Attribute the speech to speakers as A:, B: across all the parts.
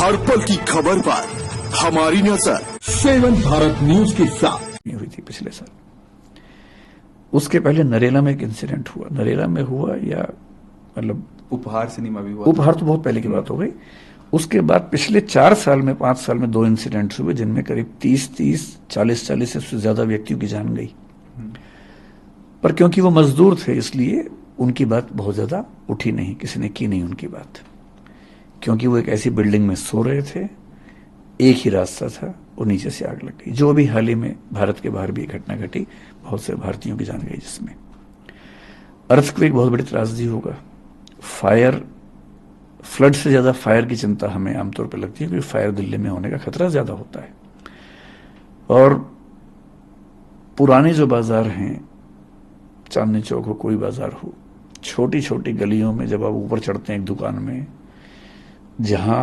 A: हर पल की खबर पर हमारी नजर। 7 भारत न्यूज के साथ
B: हुई थी पिछले साल। उसके पहले नरेला में एक इंसिडेंट हुआ। नरेला में हुआ या मतलब
C: उपहार सिनेमा भी हुआ।
B: उपहार तो बहुत पहले की बात हो गई। उसके बाद पिछले 4 साल में 5 साल में 2 इंसिडेंट्स हुए जिनमें करीब 30 40 से ज्यादा व्यक्तियों की जान गई। पर क्योंकि वो मजदूर थे इसलिए उनकी बात बहुत ज्यादा उठी नहीं, किसी ने की नहीं उनकी बात, क्योंकि वो एक ऐसी बिल्डिंग में सो रहे थे, एक ही रास्ता था और नीचे से आग लग गई। जो अभी हाल ही में भारत के बाहर भी एक घटना घटी, बहुत से भारतीयों की जान गई जिसमें। अर्थक्वेक बहुत बड़ी त्रासदी होगा। फायर, फ्लड से ज्यादा फायर की चिंता हमें आमतौर पर लगती है क्योंकि फायर दिल्ली में होने का खतरा ज्यादा होता है। और पुराने जो बाजार हैं, चांदनी चौक हो, कोई बाजार हो, छोटी छोटी गलियों में जब आप ऊपर चढ़ते हैं एक दुकान में जहां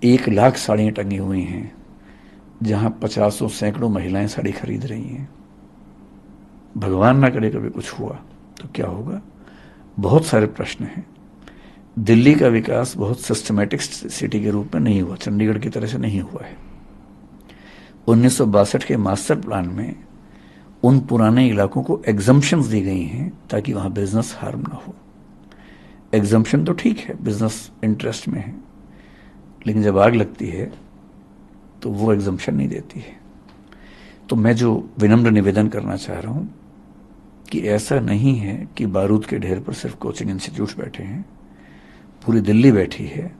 B: 1 लाख साड़ियां टंगी हुई हैं, जहां 50 सैकड़ों महिलाएं साड़ी खरीद रही हैं, भगवान ना करे कभी कुछ हुआ तो क्या होगा? बहुत सारे प्रश्न हैं। दिल्ली का विकास बहुत सिस्टमैटिक सिटी के रूप में नहीं हुआ, चंडीगढ़ की तरह से नहीं हुआ है। 1962 के मास्टर प्लान में उन पुराने इलाकों को एग्जम्पशंस दी गई हैं ताकि वहां बिजनेस हार्म ना हो। एग्जम्पशन तो ठीक है, बिजनेस इंटरेस्ट में है, लेकिन जब आग लगती है तो वो एग्जम्पशन नहीं देती है। तो मैं जो विनम्र निवेदन करना चाह रहा हूं कि ऐसा नहीं है कि बारूद के ढेर पर सिर्फ कोचिंग इंस्टीट्यूट्स बैठे हैं, पूरी दिल्ली बैठी है।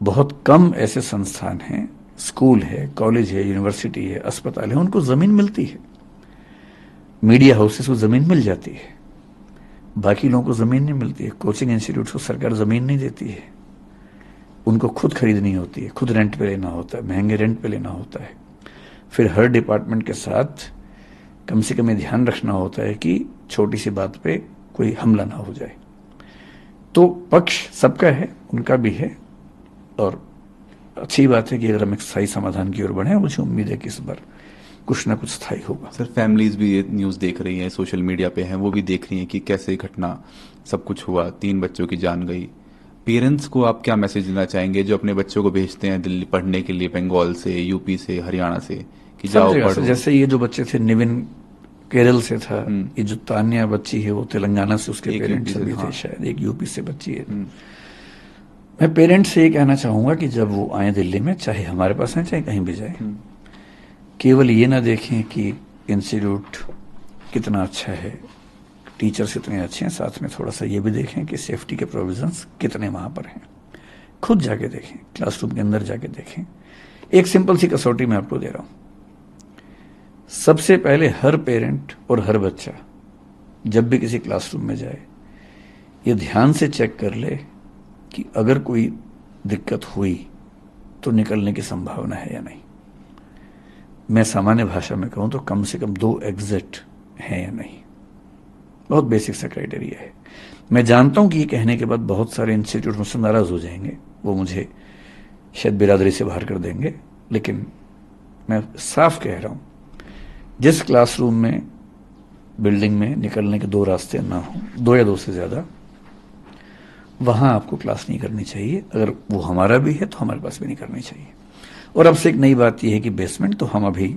B: बहुत कम ऐसे संस्थान हैं, स्कूल है, कॉलेज है, यूनिवर्सिटी है, अस्पताल है, उनको जमीन मिलती है। मीडिया हाउसेस को जमीन मिल जाती है, बाकी लोगों को जमीन नहीं मिलती है। कोचिंग इंस्टीट्यूट को सरकार जमीन नहीं देती है, उनको खुद खरीदनी होती है, खुद रेंट पे लेना होता है, महंगे रेंट पे लेना होता है। फिर हर डिपार्टमेंट के साथ कम से कम ये ध्यान रखना होता है कि छोटी सी बात पे कोई हमला ना हो जाए। तो पक्ष सबका है, उनका भी है, और अच्छी बात है कि अगर हम एक स्थायी समाधान की ओर बढ़े, मुझे उम्मीद है कि इस बार कुछ ना कुछ स्थायी होगा।
C: सर, फैमिलीज भी ये न्यूज़ देख रही हैं, सोशल मीडिया पे हैं, वो भी देख रही हैं कि कैसे घटना सब कुछ हुआ, 3 बच्चों की जान गई। पेरेंट्स को आप क्या मैसेज देना चाहेंगे जो अपने बच्चों को भेजते हैं दिल्ली पढ़ने के लिए, बंगाल से, यूपी से, हरियाणा से, कि जाओ पढ़ो?
B: जैसे ये जो बच्चे थे, निविन केरल से था, ये जो तान्या बच्ची है वो तेलंगाना से, उसके पेरेंट्स भी थे, शायद एक यूपी से बच्ची है। मैं पेरेंट्स से ये कहना चाहूंगा कि जब वो आए दिल्ली में, चाहे हमारे पास आए चाहे कहीं भी जाए, केवल ये ना देखें कि इंस्टीट्यूट कितना अच्छा है, टीचर्स कितने अच्छे हैं, साथ में थोड़ा सा ये भी देखें कि सेफ्टी के प्रोविजंस कितने वहां पर हैं। खुद जाके देखें, क्लासरूम के अंदर जाके देखें। एक सिंपल सी कसौटी मैं आपको दे रहा हूं। सबसे पहले हर पेरेंट और हर बच्चा जब भी किसी क्लासरूम में जाए, ये ध्यान से चेक कर ले कि अगर कोई दिक्कत हुई तो निकलने की संभावना है या नहीं। मैं सामान्य भाषा में कहूं तो कम से कम 2 एग्जिट हैं या नहीं। बहुत बेसिक सा क्राइटेरिया है। मैं जानता हूं कि ये कहने के बाद बहुत सारे इंस्टीट्यूट मुझसे नाराज हो जाएंगे, वो मुझे शायद बिरादरी से बाहर कर देंगे, लेकिन मैं साफ कह रहा हूं, जिस क्लासरूम में, बिल्डिंग में निकलने के 2 रास्ते ना हो, 2 या 2 से ज्यादा, वहां आपको क्लास नहीं करनी चाहिए। अगर वो हमारा भी है तो हमारे पास भी नहीं करनी चाहिए। और अब से एक नई बात यह है कि बेसमेंट, तो हम अभी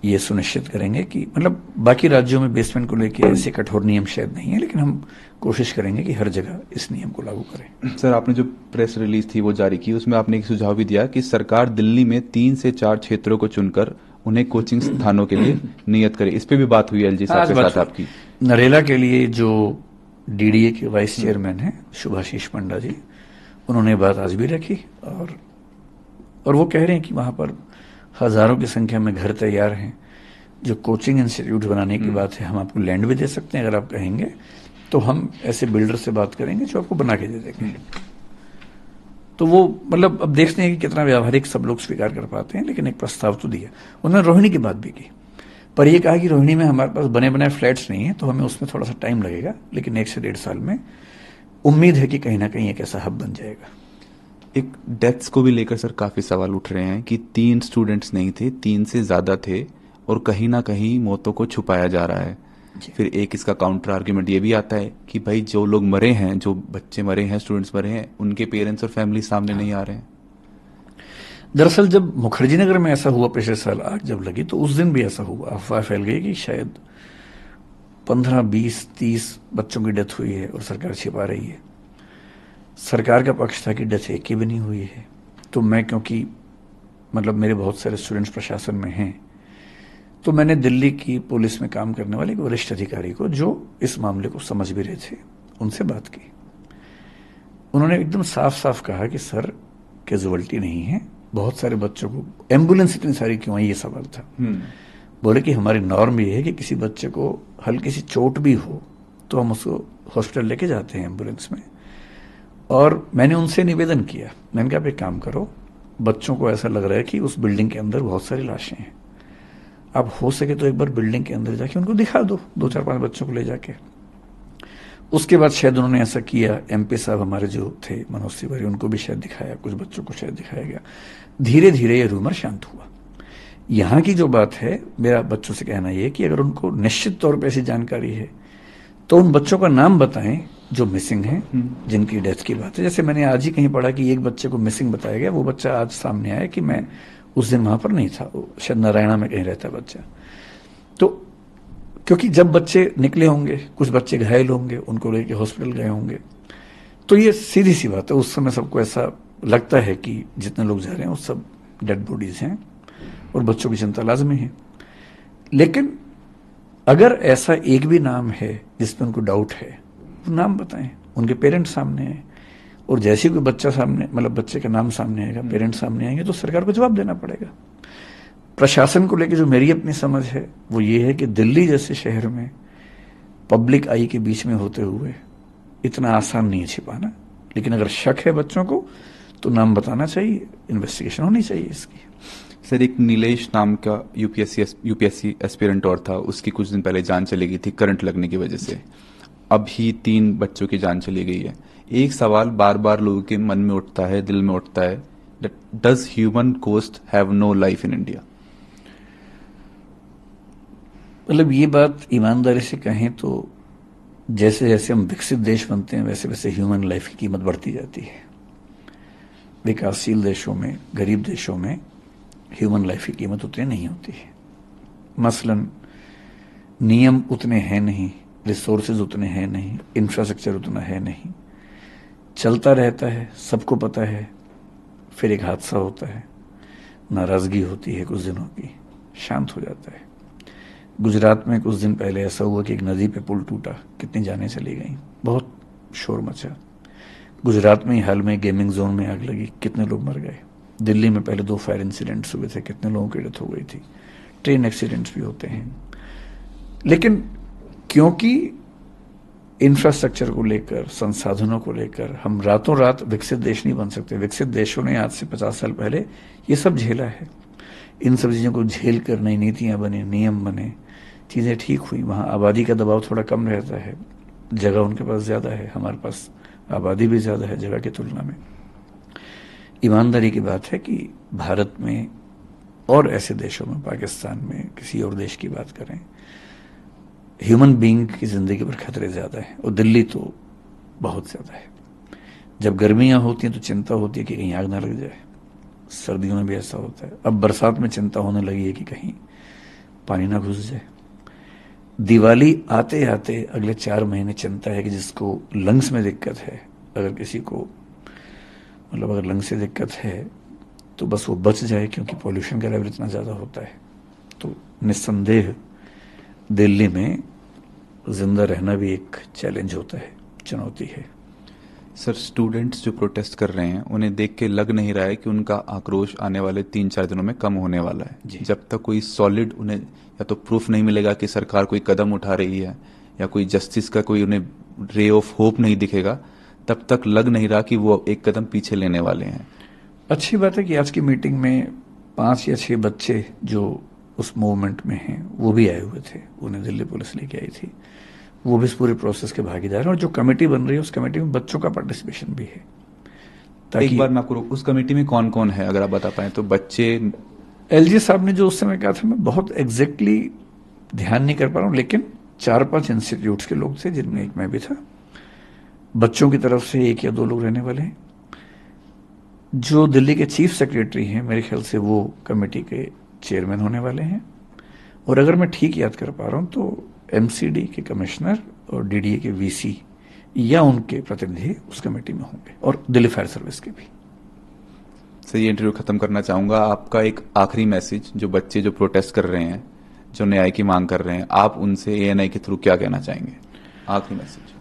B: ये सुनिश्चित करेंगे कि, मतलब बाकी राज्यों में बेसमेंट को लेकर ऐसे कठोर नियम शायद नहीं है, लेकिन हम कोशिश करेंगे कि हर जगह इस नियम को लागू करें।
C: सर, आपने जो प्रेस रिलीज थी वो जारी की, उसमें आपने एक सुझाव भी दिया कि सरकार दिल्ली में 3 से 4 क्षेत्रों को चुनकर उन्हें कोचिंग स्थानों के लिए नियत करे। इस पे भी बात हुई एलजी साहब के साथ आपकी।
B: नरेला के लिए जो डीडीए के वाइस चेयरमैन हैं शुभाशीष पंडा जी, उन्होंने बात आज भी रखी, और वो कह रहे हैं कि वहां पर हजारों की संख्या में घर तैयार हैं। जो कोचिंग इंस्टीट्यूट बनाने की बात है, हम आपको लैंड भी दे सकते हैं अगर आप कहेंगे, तो हम ऐसे बिल्डर से बात करेंगे जो आपको बना के दे देंगे। तो वो, मतलब अब देखते हैं कि कितना व्यावहारिक सब लोग स्वीकार कर पाते हैं, लेकिन एक प्रस्ताव तो दिया। उन्होंने रोहिणी की बात भी की, पर यह कहा कि रोहिणी में हमारे पास बने बनाए फ्लैट्स नहीं है, तो हमें उसमें थोड़ा सा टाइम लगेगा, लेकिन 1 से 1.5 साल में उम्मीद है कि कहीं ना कहीं एक ऐसा हब बन जाएगा।
C: एक डेथ्स को भी लेकर सर काफी सवाल उठ रहे हैं कि 3 स्टूडेंट्स नहीं थे, 3 से ज्यादा थे, और कहीं ना कहीं मौतों को छुपाया जा रहा है। फिर एक इसका काउंटर आर्ग्यूमेंट ये भी आता है कि भाई जो लोग मरे हैं, जो बच्चे मरे हैं, स्टूडेंट्स मरे हैं, उनके पेरेंट्स और फैमिली सामने नहीं आ रहे हैं।
B: दरअसल जब मुखर्जी नगर में ऐसा हुआ पिछले साल आग जब लगी, तो उस दिन भी ऐसा हुआ, अफवाह फैल गई कि शायद 15, 20, 30 बच्चों की डेथ हुई है और सरकार छिपा रही है। सरकार का पक्ष था कि डेथ एक की भी नहीं हुई है। तो मैं, क्योंकि मतलब मेरे बहुत सारे स्टूडेंट्स प्रशासन में हैं, तो मैंने दिल्ली की पुलिस में काम करने वाले एक वरिष्ठ अधिकारी को, जो इस मामले को समझ भी रहे थे, उनसे बात की। उन्होंने एकदम साफ साफ कहा कि सर, कैजुअल्टी नहीं है, बहुत सारे बच्चों को, एम्बुलेंस इतनी सारी क्यों आई, ये सवाल था। बोले कि हमारी नॉर्म ये है कि किसी बच्चे को हल्की सी चोट भी हो तो हम उसको हॉस्पिटल लेके जाते हैं एम्बुलेंस में। और मैंने उनसे निवेदन किया, मैंने कहा आप एक काम करो, बच्चों को ऐसा लग रहा है कि उस बिल्डिंग के अंदर बहुत सारी लाशें हैं, आप हो सके तो एक बार बिल्डिंग के अंदर जाके उनको दिखा दो, 2, 4, 5 बच्चों को ले जाके। उसके बाद शायद उन्होंने ऐसा किया। एमपी साहब हमारे जो थे मनोज तिवारी, उनको भी शायद दिखाया, कुछ बच्चों को शायद दिखाया गया। धीरे धीरे ये रूमर शांत हुआ। यहाँ की जो बात है, मेरा बच्चों से कहना यह कि अगर उनको निश्चित तौर पर ऐसी जानकारी है तो उन बच्चों का नाम बताएं जो मिसिंग हैं, जिनकी डेथ की बात है। जैसे मैंने आज ही कहीं पढ़ा कि एक बच्चे को मिसिंग बताया गया, वो बच्चा आज सामने आया कि मैं उस दिन वहां पर नहीं था, शायद नारायणा में कहीं रहता बच्चा। तो क्योंकि जब बच्चे निकले होंगे, कुछ बच्चे घायल होंगे, उनको लेके हॉस्पिटल गए होंगे, तो ये सीधी सी बात है, उस समय सबको ऐसा लगता है कि जितने लोग जा रहे हैं वो सब डेड बॉडीज हैं और बच्चों की चिंता लाजमी है। लेकिन अगर ऐसा एक भी नाम है जिसपे उनको डाउट है, वो नाम बताएं, उनके पेरेंट्स सामने हैं, और जैसे ही कोई बच्चा सामने, मतलब बच्चे का नाम सामने आएगा, पेरेंट्स सामने आएंगे, तो सरकार को जवाब देना पड़ेगा। प्रशासन को लेकर जो मेरी अपनी समझ है वो ये है कि दिल्ली जैसे शहर में पब्लिक आई के बीच में होते हुए इतना आसान नहीं है छिपाना। लेकिन अगर शक है बच्चों को तो नाम बताना चाहिए, इन्वेस्टिगेशन होनी चाहिए इसकी।
C: सर, एक नीलेश नाम का यूपीएससी एस्पिरेंट और था, उसकी कुछ दिन पहले जान चली गई थी करंट लगने की वजह से। अभी 3 बच्चों की जान चली गई है। एक सवाल बार बार लोगों के मन में उठता है, दिल में उठता है, does human cost have no life in India?
B: मतलब ये बात ईमानदारी से कहें तो जैसे जैसे हम विकसित देश बनते हैं वैसे वैसे ह्यूमन लाइफ की कीमत बढ़ती जाती है। विकासशील देशों में, गरीब देशों में ह्यूमन लाइफ की कीमत उतनी नहीं होती है। मसलन नियम उतने हैं नहीं, रिसोर्सेज उतने हैं नहीं, इंफ्रास्ट्रक्चर उतना है नहीं, चलता रहता है, सबको पता है, फिर एक हादसा होता है, नाराजगी होती है कुछ दिनों की, शांत हो जाता है। गुजरात में कुछ दिन पहले ऐसा हुआ कि एक नदी पे पुल टूटा, कितनी जानें चली गई, बहुत शोर मचा। गुजरात में ही हाल में गेमिंग जोन में आग लगी, कितने लोग मर गए। दिल्ली में पहले 2 फायर इंसिडेंट्स हुए थे, कितने लोगों की डेथ हो गई थी। ट्रेन एक्सीडेंट्स भी होते हैं। लेकिन क्योंकि इंफ्रास्ट्रक्चर को लेकर, संसाधनों को लेकर हम रातों रात विकसित देश नहीं बन सकते। विकसित देशों ने आज से 50 साल पहले ये सब झेला है। इन सब चीज़ों को झेल कर नई नीतियाँ बने, नियम बने, चीज़ें ठीक हुई। वहाँ आबादी का दबाव थोड़ा कम रहता है, जगह उनके पास ज़्यादा है, हमारे पास आबादी भी ज़्यादा है जगह की तुलना में। ईमानदारी की बात है कि भारत में और ऐसे देशों में, पाकिस्तान में, किसी और देश की बात करें, ह्यूमन बीइंग की ज़िंदगी पर खतरे ज़्यादा है, और दिल्ली तो बहुत ज़्यादा है। जब गर्मियाँ होती हैं तो चिंता होती है कि कहीं आग ना लग जाए, सर्दियों में भी ऐसा होता है। अब बरसात में चिंता होने लगी है कि कहीं पानी ना घुस जाए। दिवाली आते आते अगले 4 महीने चिंता है कि जिसको लंग्स में दिक्कत है, अगर किसी को मतलब अगर लंग्स से दिक्कत है तो बस वो बच जाए, क्योंकि पॉल्यूशन का लेवल इतना ज़्यादा होता है। तो निस्संदेह दिल्ली में जिंदा रहना भी एक चैलेंज होता है, चुनौती है।
C: सर, स्टूडेंट्स जो प्रोटेस्ट कर रहे हैं उन्हें देख के लग नहीं रहा है कि उनका आक्रोश आने वाले 3-4 दिनों में कम होने वाला है। जब तक कोई सॉलिड उन्हें या तो प्रूफ नहीं मिलेगा कि सरकार कोई कदम उठा रही है या कोई जस्टिस का कोई उन्हें रे ऑफ होप नहीं दिखेगा, तब तक लग नहीं रहा कि वो एक कदम पीछे लेने वाले हैं।
B: अच्छी बात है कि आज की मीटिंग में 5 या 6 बच्चे जो उस मूवमेंट में हैं वो भी आए हुए थे, उन्हें दिल्ली पुलिस लेके आई थी। वो भी इस पूरे प्रोसेस के भागीदार हैं, और जो कमेटी बन रही है उस कमेटी में बच्चों का पार्टिसिपेशन भी है।
C: एक बार मैं आपको उस कमेटी में कौन कौन है अगर आप बता पाएं तो? बच्चे,
B: एलजी साहब ने जो उस समय कहा था, मैं बहुत एग्जैक्टली ध्यान नहीं कर पा रहा हूँ, लेकिन 4-5 इंस्टीट्यूट्स के लोग थे, जिनमें एक मैं भी था। बच्चों की तरफ से 1 या 2 लोग रहने वाले हैं। जो दिल्ली के चीफ सेक्रेटरी हैं, मेरे ख्याल से वो कमेटी के चेयरमैन होने वाले हैं, और अगर मैं ठीक याद कर पा रहा हूं तो एमसीडी के कमिश्नर और डीडीए के वीसी या उनके प्रतिनिधि उस कमेटी में होंगे, और दिल्ली फायर सर्विस के भी।
C: सर, ये इंटरव्यू खत्म करना चाहूंगा, आपका एक आखिरी मैसेज, जो बच्चे जो प्रोटेस्ट कर रहे हैं, जो न्याय की मांग कर रहे हैं, आप उनसे एएनआई के थ्रू क्या कहना चाहेंगे? आखिरी मैसेज।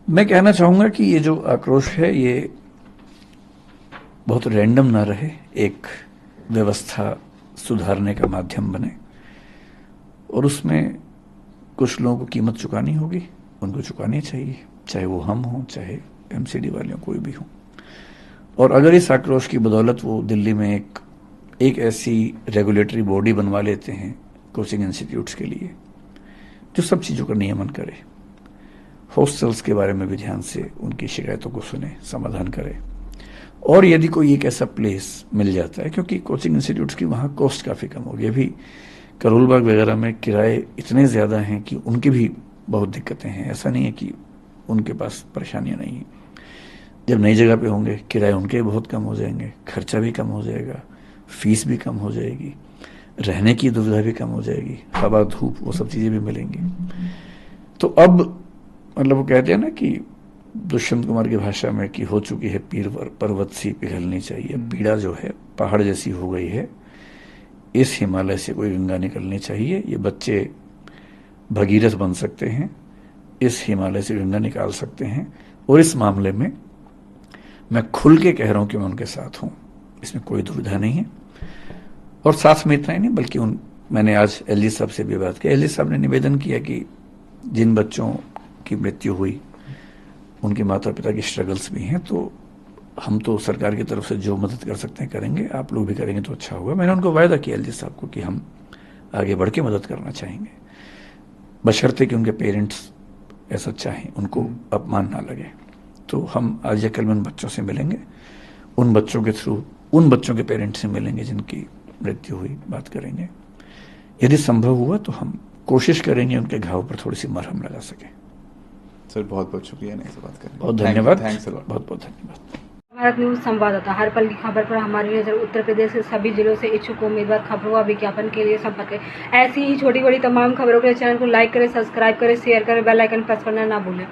B: मैं कहना चाहूंगा कि ये जो आक्रोश है ये बहुत रैंडम ना रहे, एक व्यवस्था सुधारने का माध्यम बने, और उसमें कुछ लोगों को कीमत चुकानी होगी, उनको चुकानी चाहिए, चाहे वो हम हों, चाहे एमसीडी वाले कोई भी हो। और अगर इस आक्रोश की बदौलत वो दिल्ली में एक ऐसी रेगुलेटरी बॉडी बनवा लेते हैं कोचिंग इंस्टीट्यूट्स के लिए, जो सब चीज़ों का नियमन करे, हॉस्टल्स के बारे में भी ध्यान से उनकी शिकायतों को सुने, समाधान करे, और यदि कोई एक ऐसा प्लेस मिल जाता है, क्योंकि कोचिंग इंस्टीट्यूट्स की वहाँ कॉस्ट काफ़ी कम होगी। अभी करोल बाग वगैरह में किराए इतने ज़्यादा हैं कि उनकी भी बहुत दिक्कतें हैं। ऐसा नहीं है कि उनके पास परेशानियाँ नहीं हैं। जब नई जगह पे होंगे, किराए उनके बहुत कम हो जाएंगे, खर्चा भी कम हो जाएगा, फीस भी कम हो जाएगी, रहने की दुविधा भी कम हो जाएगी, हवा धूप वो सब चीज़ें भी मिलेंगी। तो अब मतलब वो कहते हैं ना कि दुष्यंत कुमार की भाषा में कि हो चुकी है पीर पर्वत सी पिघलनी चाहिए, पीड़ा जो है पहाड़ जैसी हो गई है, इस हिमालय से कोई गंगा निकलनी चाहिए। ये बच्चे भगीरथ बन सकते हैं, इस हिमालय से गंगा निकाल सकते हैं, और इस मामले में मैं खुल के कह रहा हूं कि मैं उनके साथ हूं, इसमें कोई दुविधा नहीं है। और साथ में इतना ही नहीं, बल्कि मैंने आज एलजी साहब से भी बात की। एलजी साहब ने निवेदन किया कि जिन बच्चों की मृत्यु हुई उनके माता पिता की स्ट्रगल्स भी हैं, तो हम तो सरकार की तरफ से जो मदद कर सकते हैं करेंगे, आप लोग भी करेंगे तो अच्छा होगा। मैंने उनको वायदा किया एलजी साहब को कि हम आगे बढ़ के मदद करना चाहेंगे, बशर्ते कि उनके पेरेंट्स ऐसा चाहें, उनको अपमान ना लगे। तो हम आज या कल में उन बच्चों से मिलेंगे, उन बच्चों के थ्रू उन बच्चों के पेरेंट्स से मिलेंगे जिनकी मृत्यु हुई, बात करेंगे। यदि संभव हुआ तो हम कोशिश करेंगे उनके घाव पर थोड़ी सी मरहम लगा सके।
C: सर, बहुत बहुत शुक्रिया नहीं से बात करने।
B: बहुत धन्यवाद,
C: बहुत बहुत
B: धन्यवाद।
D: भारत न्यूज संवाददाता, हर पल की खबर पर हमारी नजर। उत्तर प्रदेश के सभी जिलों से इच्छुक उम्मीदवार खबरों व विज्ञापन के लिए संपर्क करें। ऐसी ही छोटी बड़ी तमाम खबरों के लिए चैनल को लाइक करें, सब्सक्राइब करें, शेयर करें, बेल आइकन प्रेस करना ना भूलें।